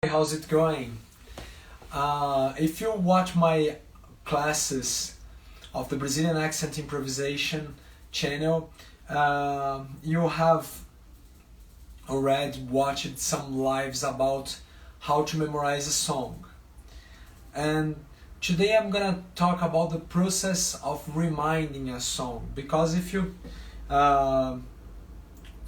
How's it going? If you watch my classes of the Brazilian accent improvisation channel, you have already watched some lives about how to memorize a song. And today I'm gonna talk about the process of reminding a song, because if you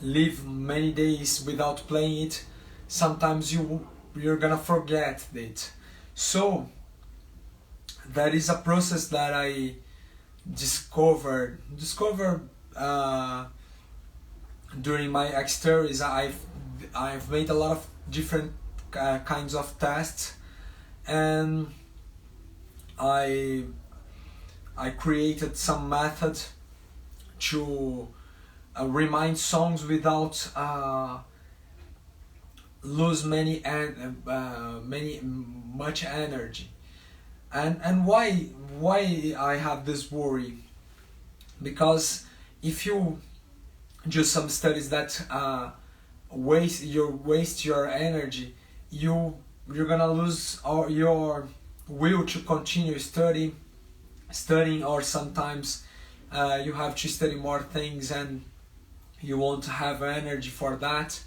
live many days without playing it, sometimes you're gonna forget it. So that is a process that I discovered during my exteriors. I've made a lot of different kinds of tests, and I created some method to remind songs without lose much energy. And why I have this worry? Because if you do some studies that waste your energy, you're gonna lose your will to continue studying, or sometimes you have to study more things and you won't have energy for that.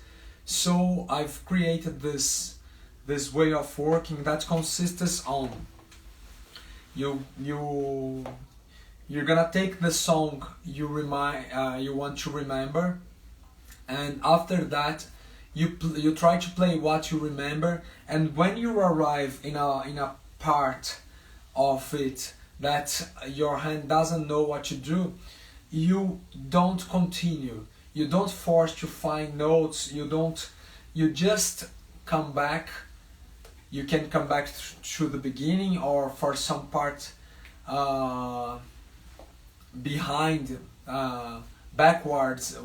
So I've created this way of working that consists on you're gonna take the song you want to remember, and after that you try to play what you remember. And when you arrive in a part of it that your hand doesn't know what to do, you don't continue. You don't force to find notes. You just come back. You can come back to the beginning, or for some part behind, backwards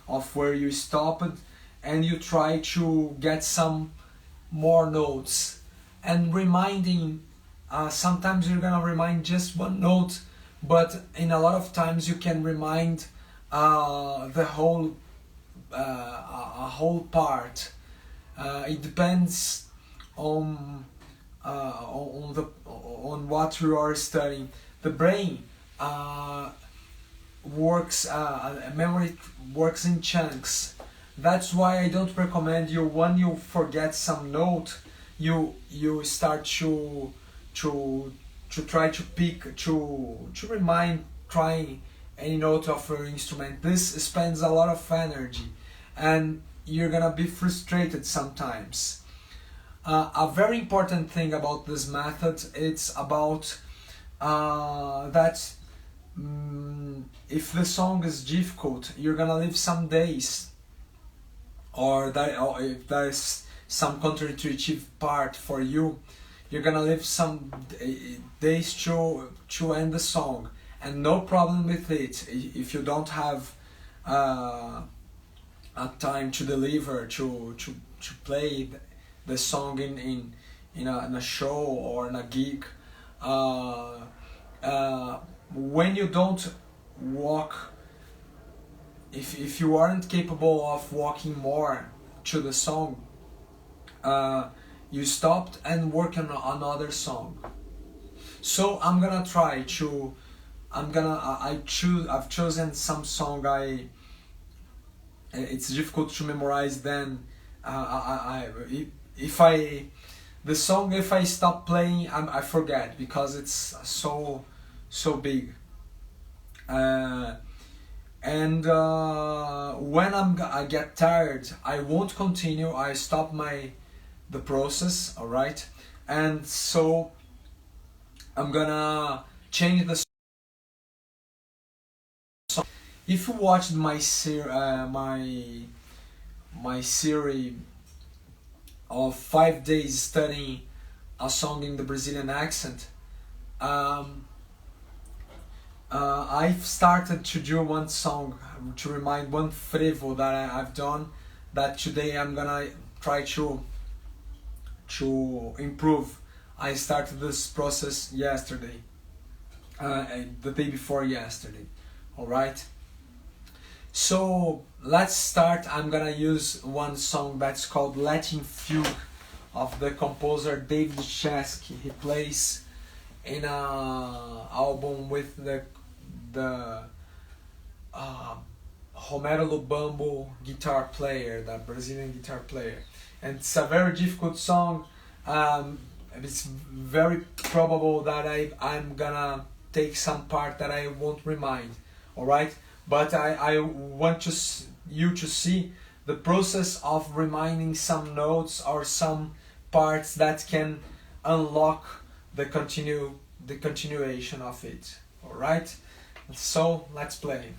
of where you stopped, and you try to get some more notes. And reminding, sometimes you're gonna remind just one note, but in a lot of times you can remind the whole a whole part. It depends on what you are studying. The brain memory works in chunks. That's why I don't recommend you, when you forget some note, you start to try to pick to remind trying any note of your instrument. This spends a lot of energy, and you're gonna be frustrated sometimes. A very important thing about this method, it's about that if the song is difficult, you're gonna leave some days, or if there's some counterintuitive part for you, you're gonna leave some days to end the song. And no problem with it if you don't have a time to deliver, to play the song in a show or in a gig. When you don't walk, if you aren't capable of walking more to the song, you stopped and work on another song. So I'm gonna try to. I've chosen some song. It's difficult to memorize. Then if I stop playing, I forget, because it's so big. And when I get tired, I won't continue. I stop the process. All right, and so I'm gonna change the song. If you watched my series of 5 days studying a song in the Brazilian accent, I've started to do one song to remind one frevo that I've done, that today I'm gonna try to improve. I started this process yesterday, the day before yesterday. All right. So let's start. I'm gonna use one song that's called Letting Fugue of the composer David Chesky. He plays in a album with the Romero Lubambo guitar player, the Brazilian guitar player, and it's a very difficult song. It's very probable that I'm gonna take some part that I won't remind, alright? But I want you to see the process of reminding some notes or some parts that can unlock the continuation of it, alright? So let's play.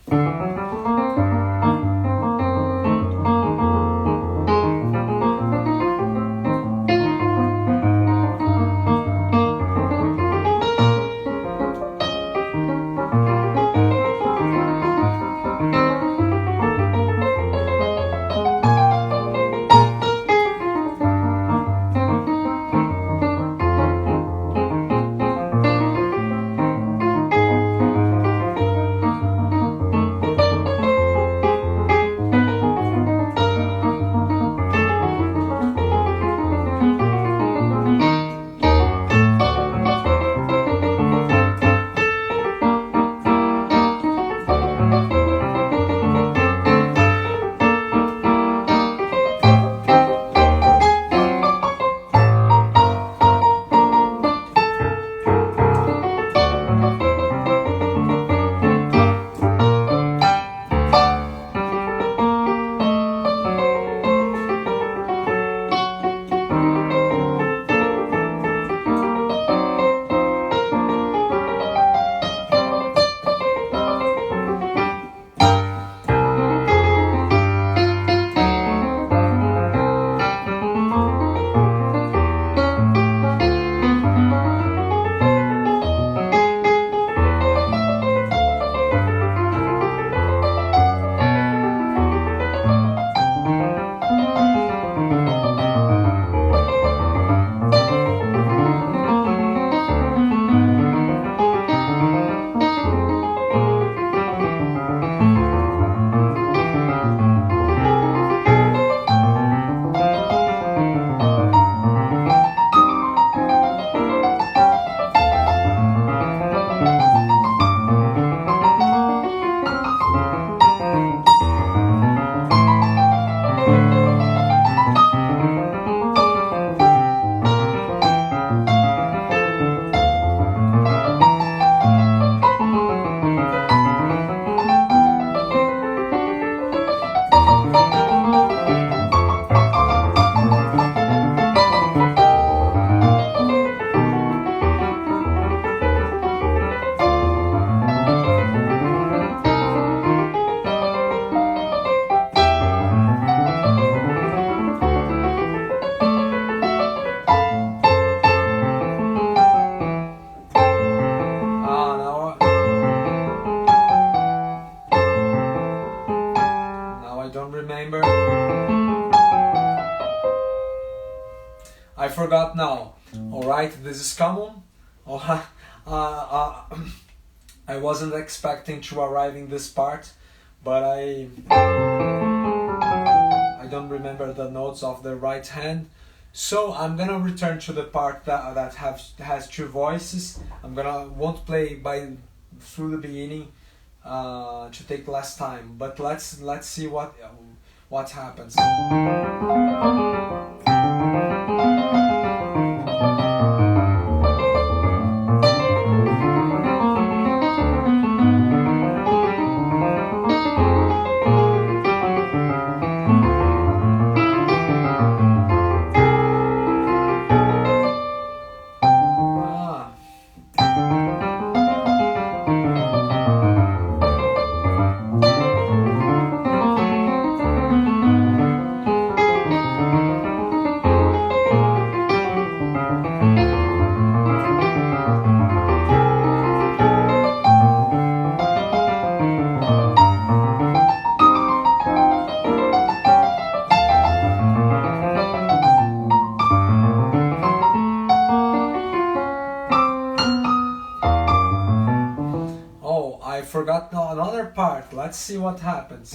I forgot now. Alright, this is common. I wasn't expecting to arrive in this part, but I don't remember the notes of the right hand. So I'm gonna return to the part that has two voices. Won't play through the beginning to take less time, but let's see what happens. I forgot another part. Let's see what happens.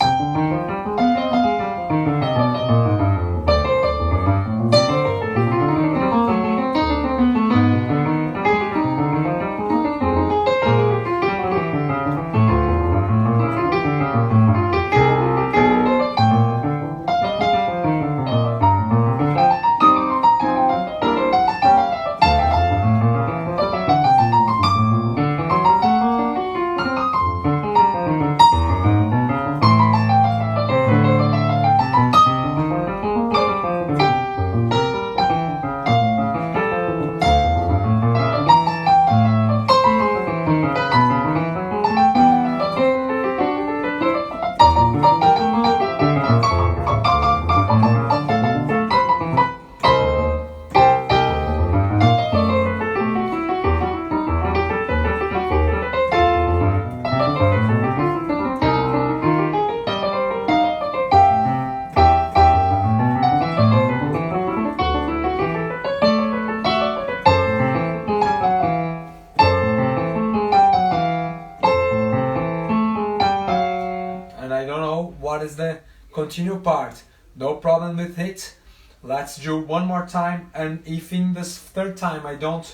what is the continue part. No problem with it. Let's do one more time, and if in this third time I don't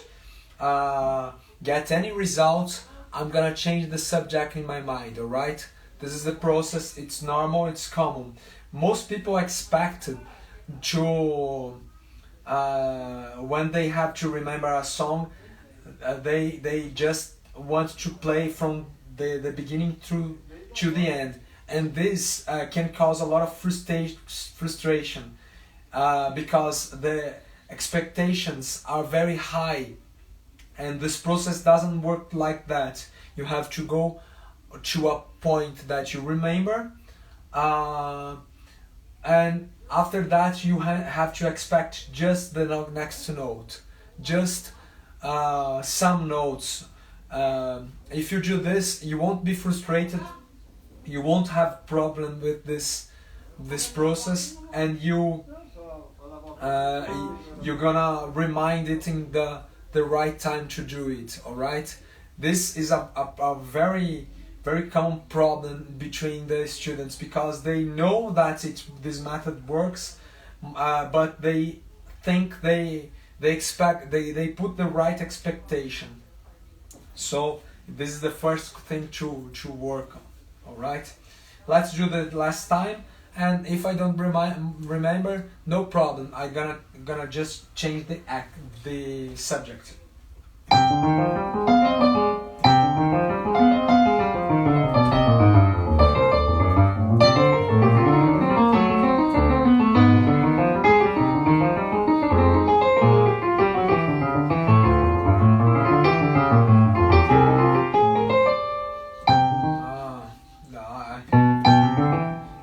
get any results, I'm gonna change the subject in my mind, alright? This is the process, it's normal, it's common. Most people expect to, when they have to remember a song, they just want to play from the beginning through to the end. And this can cause a lot of frustration because the expectations are very high, and this process doesn't work like that. You have to go to a point that you remember, and after that you have to expect just the next note, just some notes. If you do this, you won't be frustrated, you won't have problem with this process, and you're gonna remind it in the right time to do it, alright? This is a very common problem between the students, because they know that this method works, but they think they put the right expectation. So this is the first thing to work on, alright? Let's do the last time, and if I don't remember, no problem. I'm gonna just change the subject.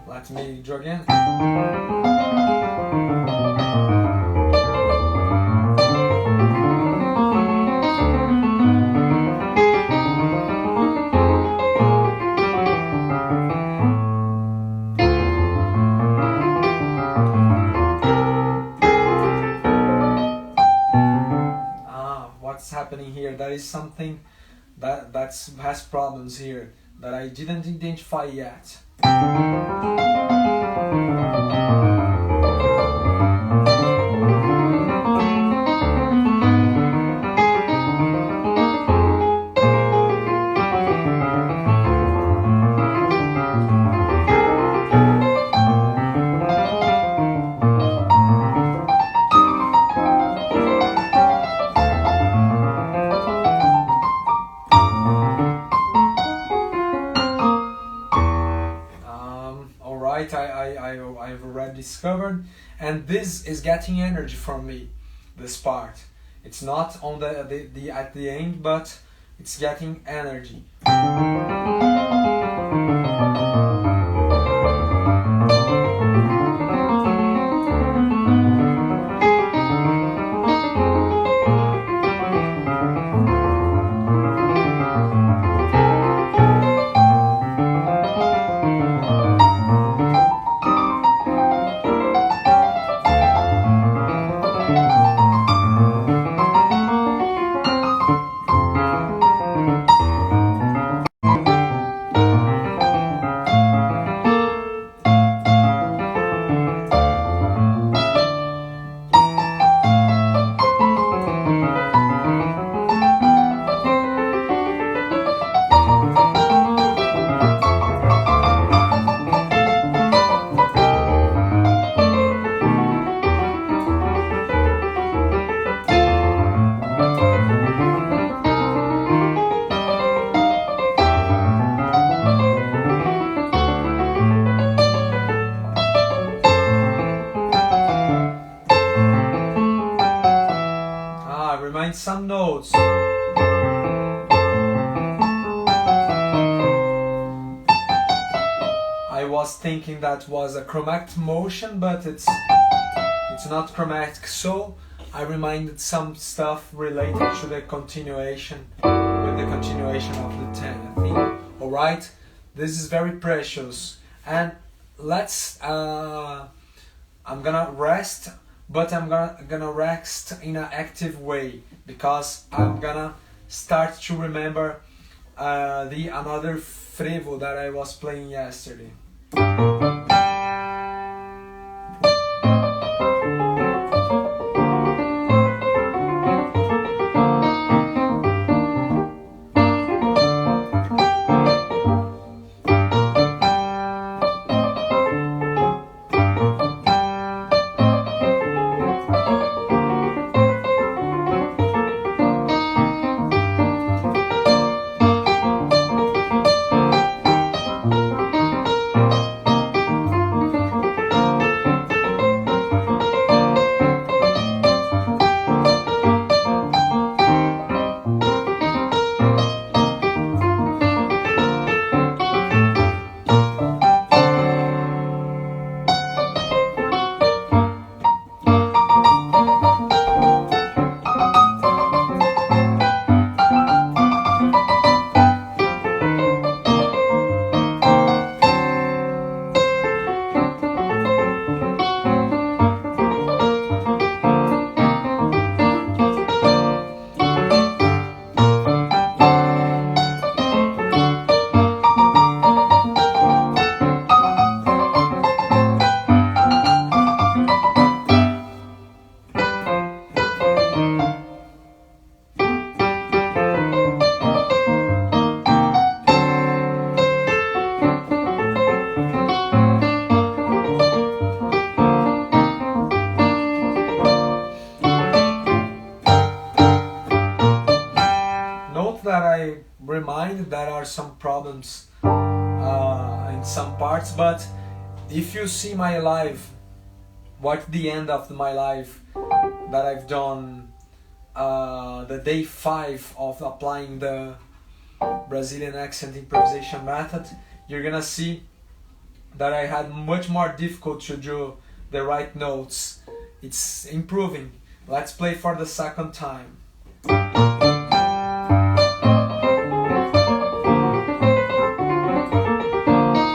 Let me draw again. What's happening here? That is something that has problems here that I didn't identify yet. I've already discovered, and this is getting energy from me, this part. It's not on the at the end, but it's getting energy. Remind some notes. I was thinking that was a chromatic motion, but it's not chromatic, so I reminded some stuff related to the continuation, with the continuation of the theme. Alright, this is very precious, and let's I'm gonna rest, but I'm gonna rest in an active way, because I'm gonna start to remember another frevo that I was playing yesterday. I remind there are some problems in some parts, but if you see my live, what the end of my live that I've done, the day 5 of applying the Brazilian accent improvisation method, you're gonna see that I had much more difficult to do the right notes. It's improving. Let's play for the second time.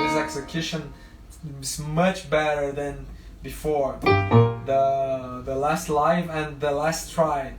This execution is much better than before. The last live and the last try.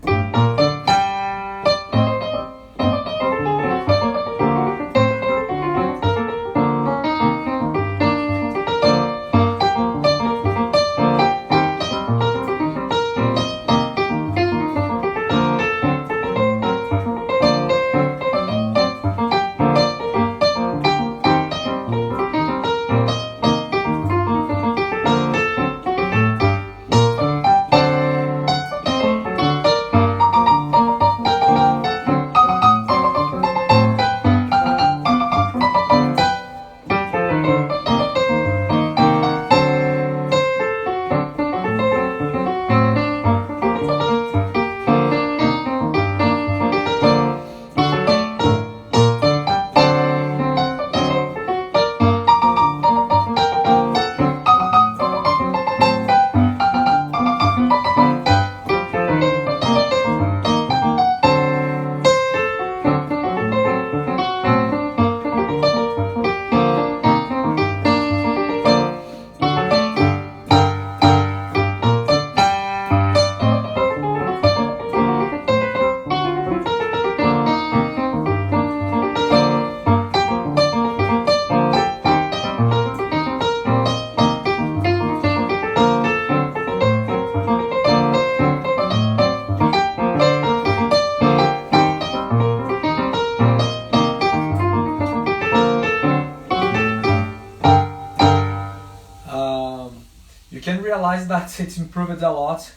You can realize that it's improved a lot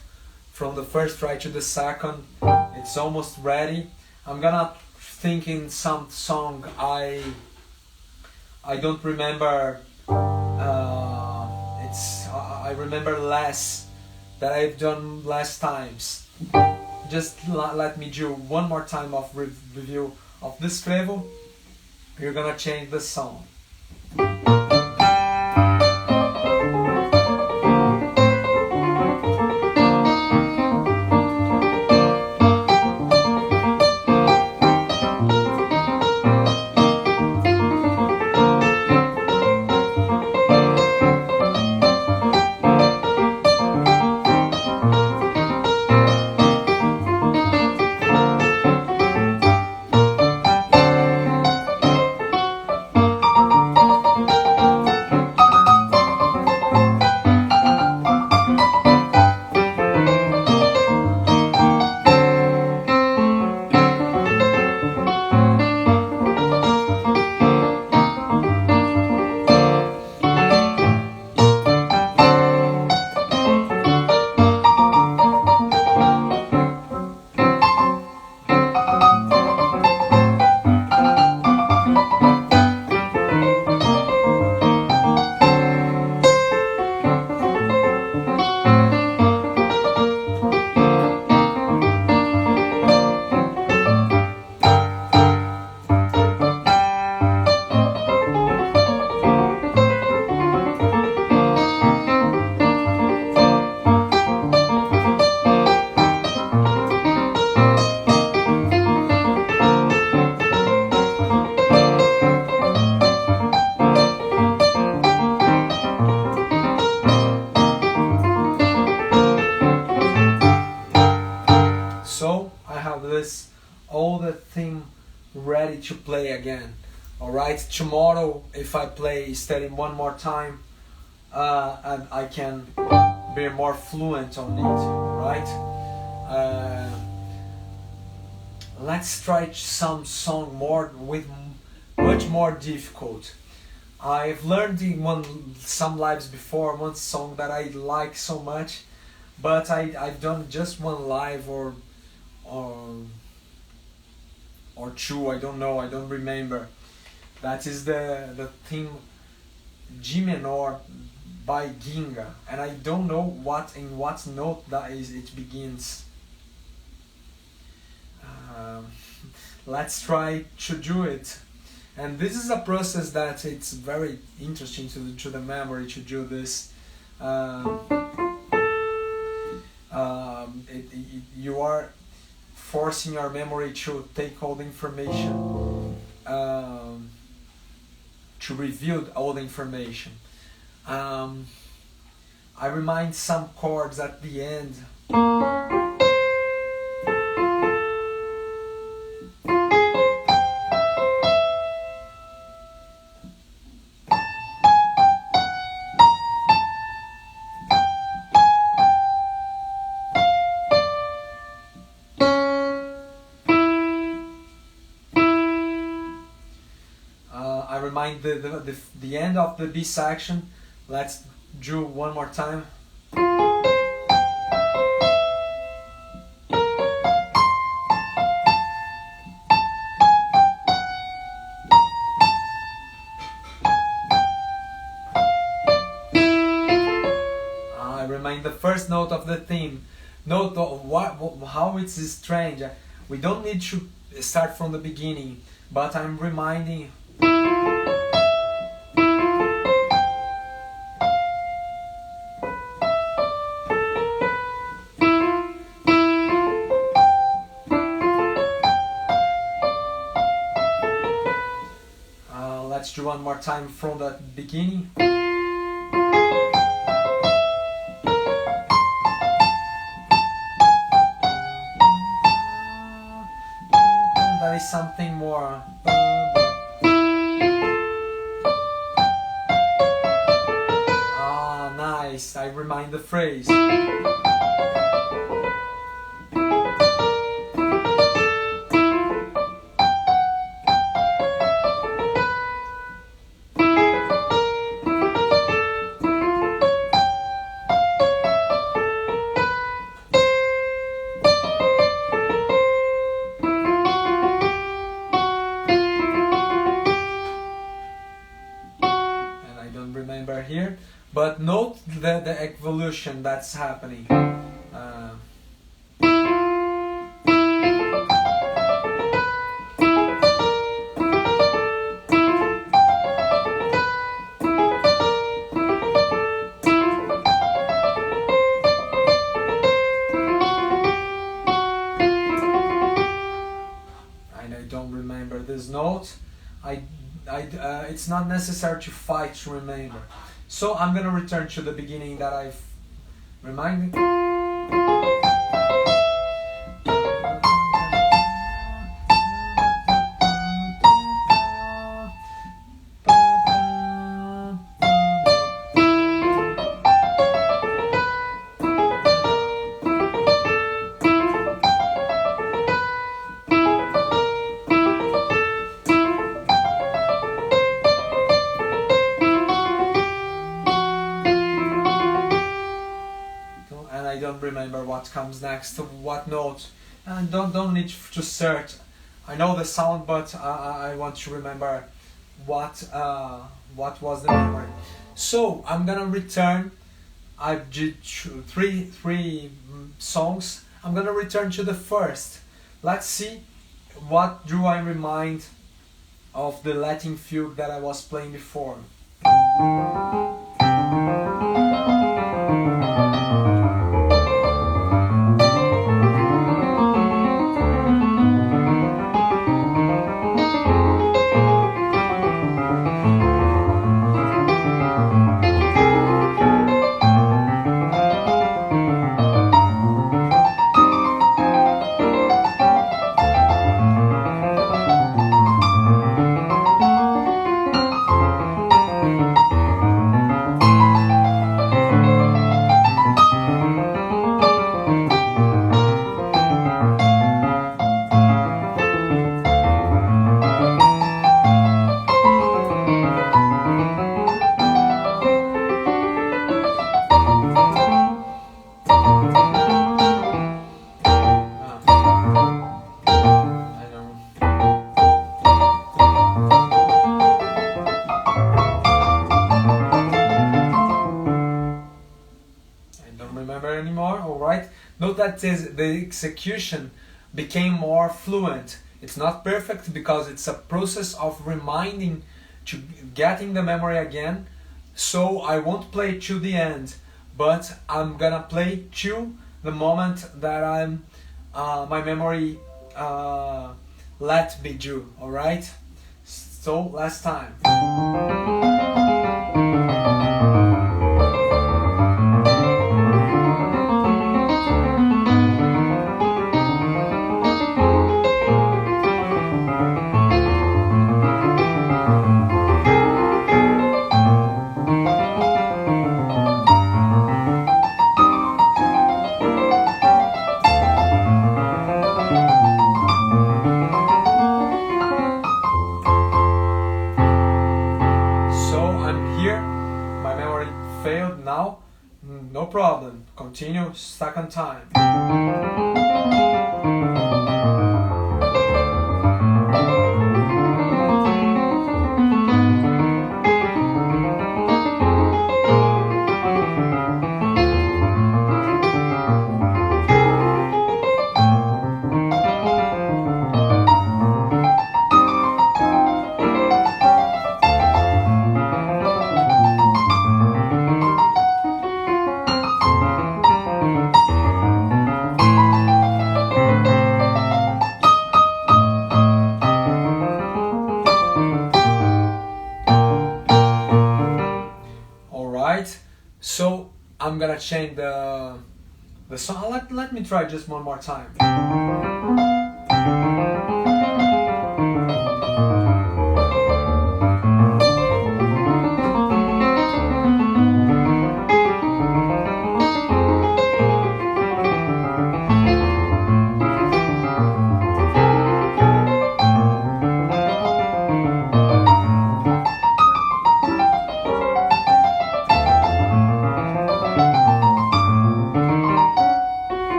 from the first try to the second. It's almost ready. I'm gonna think in some song I don't remember. I remember less that I've done less times. Just let me do one more time of review of this frevo. You're gonna change the song. So I have this all the theme ready to play again. Alright, tomorrow if I play study one more time and I can be more fluent on it, right? Let's try some song more with much more difficult. I've learned in some lives before one song that I like so much, but I've done just one live or or 2, I don't know, I don't remember. That is the theme G minor by Ginga, and I don't know in what note that is it begins. Let's try to do it. And this is a process that it's very interesting to the memory to do this. You are forcing your memory to take all the information, to review all the information. I remind some chords at the end. I remind the end of the B section. Let's do one more time. I remind the first note of the theme. Note how it's strange. We don't need to start from the beginning, but I'm reminding. Let's do one more time from the beginning. That is something more. Ah, nice. I remind the phrase. Remember here, but note the evolution that's happening. And I don't remember this note. It's not necessary to fight to remember. So I'm gonna return to the beginning that I've reminded. I don't remember what comes next, what note, and don't need to search. I know the sound, but I want to remember what was the memory. So I'm gonna return. I did three songs. I'm gonna return to the first. Let's see what do I remind of the Latin fugue that I was playing before. that the execution became more fluent. It's not perfect because it's a process of reminding to getting the memory again. So I won't play to the end, but I'm gonna play to the moment that I'm my memory let me do. All right. So last time. Failed now, no problem, continue second time. So I'm gonna change the song. Let me try just one more time.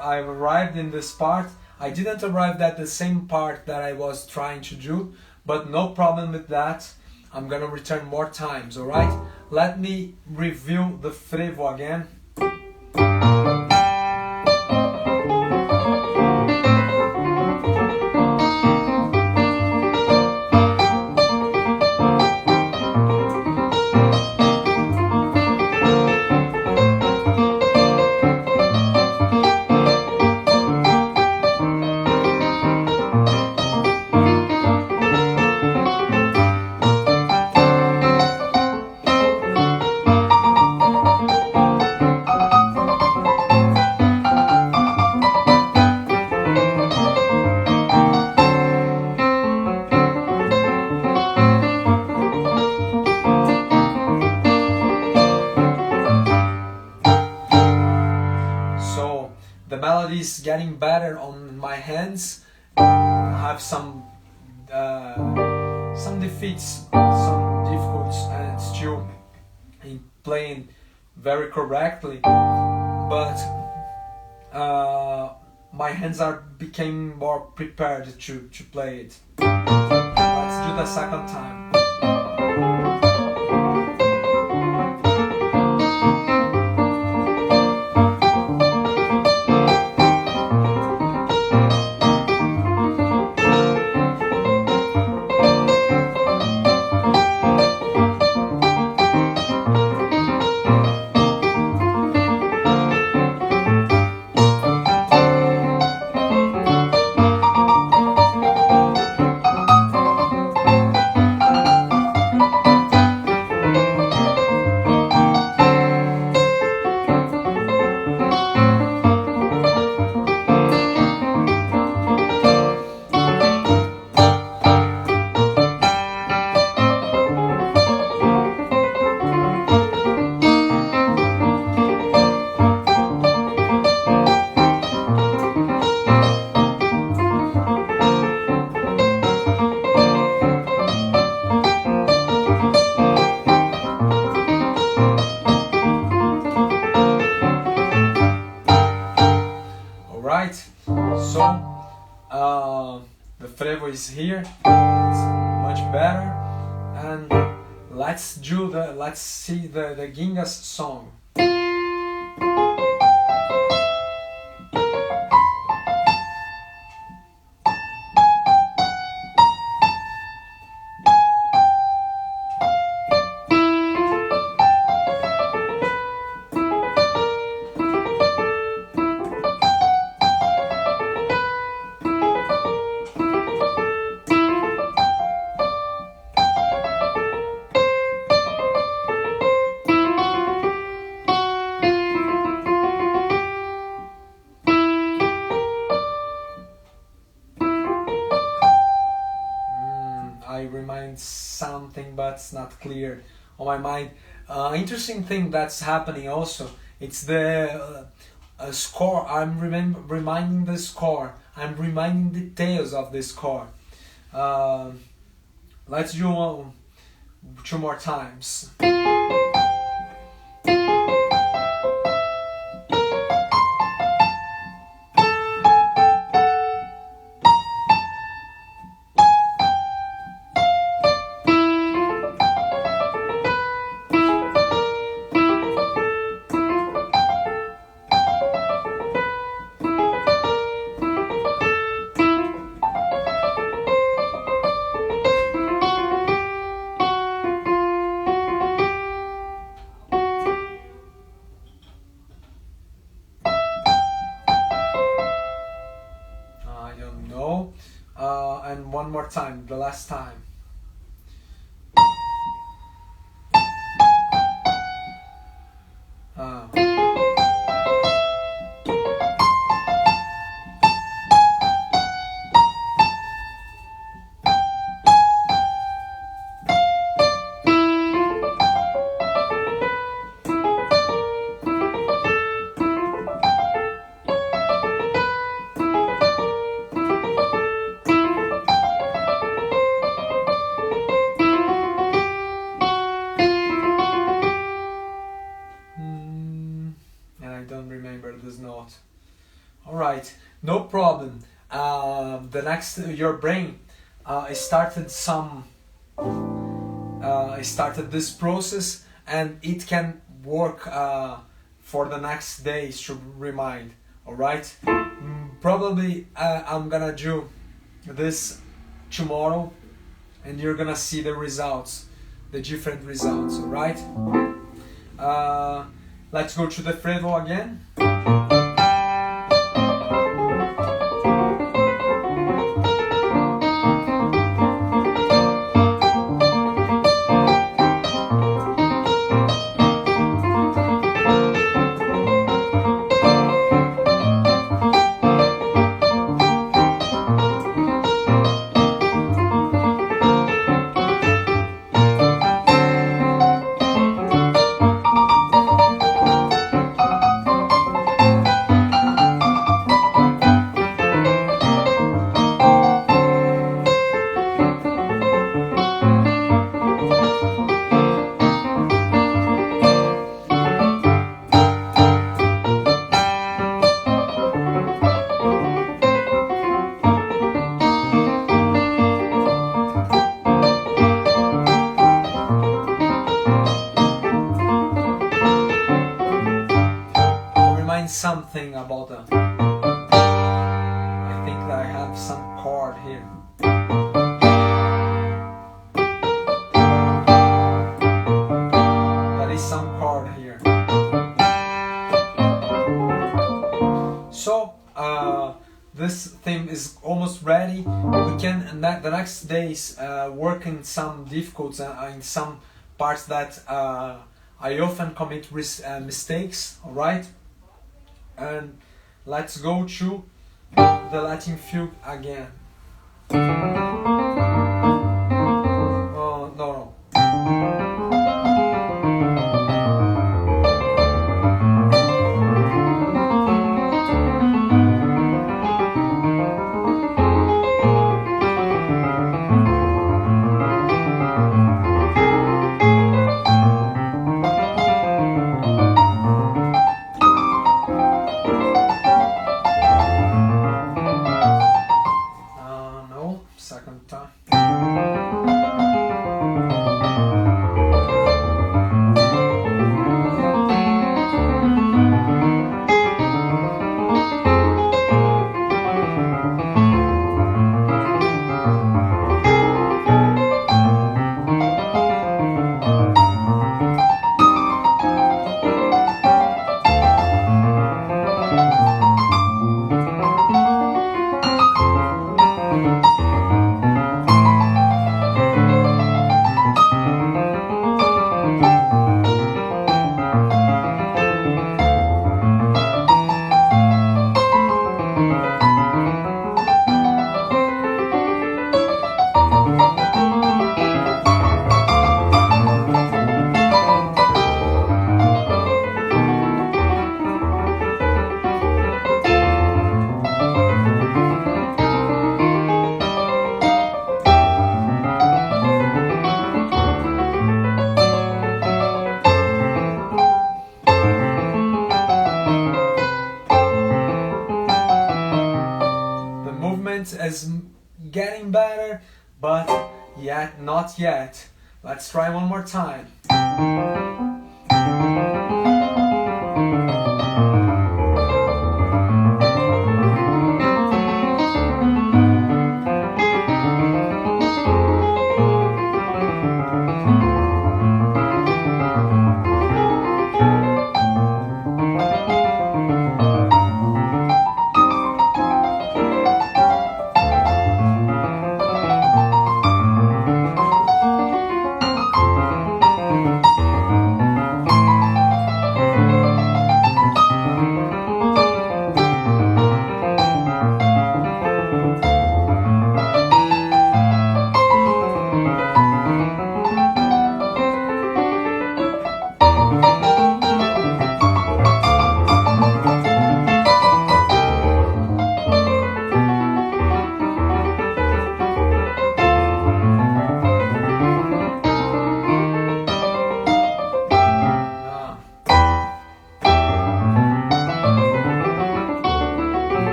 I've arrived in this part. I didn't arrive at the same part that I was trying to do, but no problem with that. I'm gonna return more times, alright? Let me review the frevo again. The melody is getting better on my hands. I have some defeats, some difficulties, and still in playing very correctly. But my hands are became more prepared to play it. Let's do the second time. is here. It's much better. And let's see the Ginga's song. I remind something, but it's not clear on my mind. Interesting thing that's happening also. It's the score. I'm reminding the score. I'm reminding details of the score. Let's do two more times. And one more time, the last time. I don't remember this note. Alright, no problem. The next, your brain started this process, and it can work for the next days to remind. Alright, probably I'm gonna do this tomorrow, and you're gonna see the results, the different results. Alright. Let's go to the frevo again. Something about I think that I have some chord here. That is some chord here. So this theme is almost ready. We can the next days work in some difficulties in some parts that I often commit mistakes. All right. And let's go to the Latin fugue again. Oh, no. Second but yet, not yet. Let's try one more time.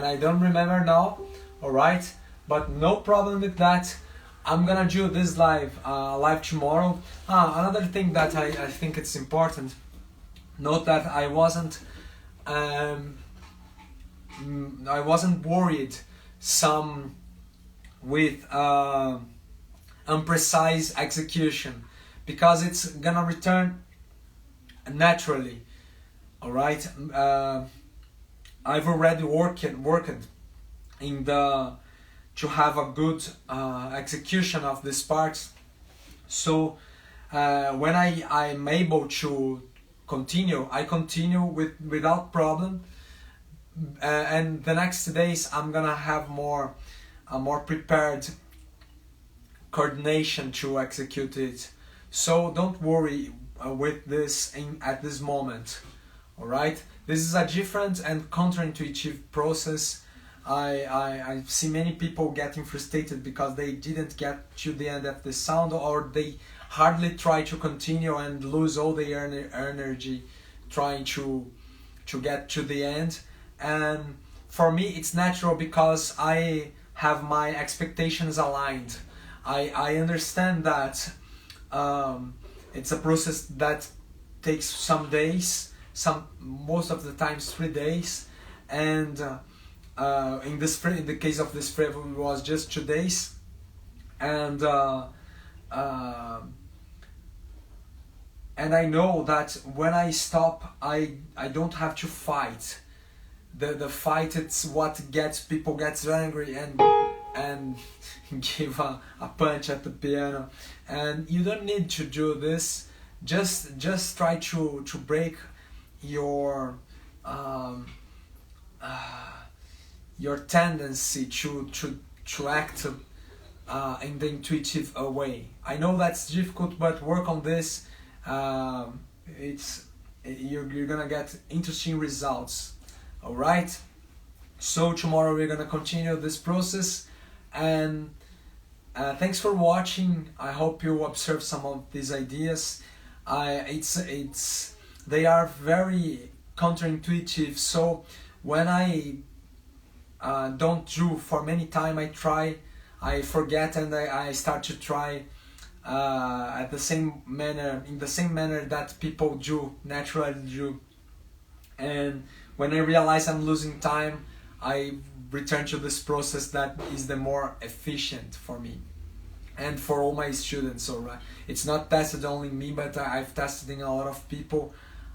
I don't remember now, alright, but no problem with that. I'm gonna do this live tomorrow. Another thing that I think it's important, note that I wasn't worried some with imprecise execution, because it's gonna return naturally, alright. I've already worked in to have a good execution of this part. So when I'm able to continue, I continue without problem. And the next days I'm gonna have a more prepared coordination to execute it. So don't worry with this at this moment. All right. This is a different and counterintuitive process. I see many people getting frustrated because they didn't get to the end of the sound, or they hardly try to continue and lose all their energy trying to get to the end. And for me it's natural because I have my expectations aligned. I understand that it's a process that takes some days, most of the times 3 days, and in the case of this flavor it was just 2 days, and I know that when I stop, I don't have to fight. The fight, it's what people gets angry and give a punch at the piano, and you don't need to do this. Just try to break your tendency to act in the intuitive way. I know that's difficult, but work on this. You're gonna get interesting results. All right. So tomorrow we're gonna continue this process, and thanks for watching. I hope you observe some of these ideas. They are very counterintuitive, so when I don't do for many time, I forget, and I start to try in the same manner that people naturally do, and when I realize I'm losing time, I return to this process that is the more efficient for me and for all my students. Alright, it's not tested only me, but I've tested in a lot of people.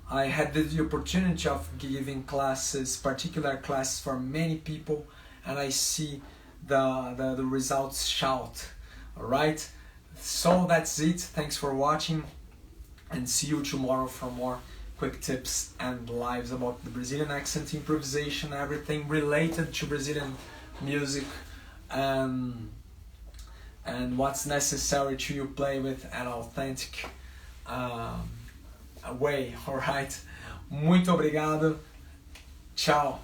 I had the opportunity of giving particular classes for many people, and I see the results shout. Alright, so that's it. Thanks for watching, and see you tomorrow for more quick tips and lives about the Brazilian accent, improvisation, everything related to Brazilian music, and what's necessary to you play with an authentic way. Alright, muito obrigado, tchau.